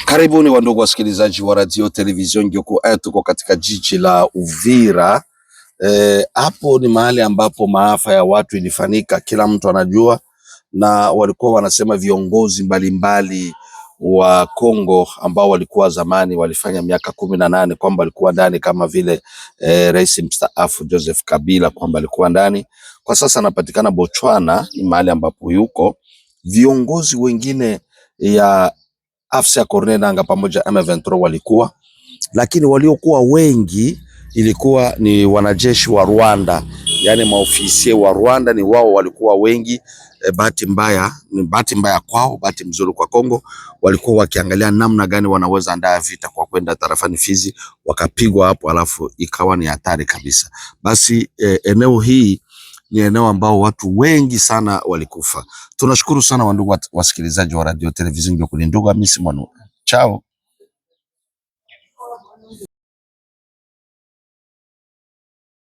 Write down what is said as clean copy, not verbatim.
Karibuni wandugu wasikilizaji wa radio television Ngyoku. Tuko katika jiji la Uvira. Hapo ni mahali ambapo maafa ya watu ilifanyika, kila mtu anajua, na walikuwa wanasema viongozi mbalimbali wa Kongo ambao walikuwa zamani walifanya miaka 18 kwamba walikuwa ndani, kama vile rais mstaafu Joseph Kabila kwamba alikuwa ndani. Kwa sasa anapatikana Botswana, ni mahali ambapo yuko. Viongozi wengine ya afisa ya Corneille Nangaa pamoja M23 walikuwa, lakini waliokuwa wengi ilikuwa ni wanajeshi wa Rwanda, yani maofisie wa Rwanda, ni wao walikuwa wengi. Bahati mbaya, ni bahati mbaya kwao, bahati mzuri kwa Kongo. Walikuwa wakiangalia namna gani wanaweza andaa vita kwa kwenda tarafani Fizi, wakapigwa hapo, alafu ikawa ni hatari kabisa. Basi eneo hii ni eneo ambao watu wengi sana walikufa. Tunashukuru sana wandugu wasikilizaji wa radio television Ngyoku. Ndugu Hamisi Manu. Chao.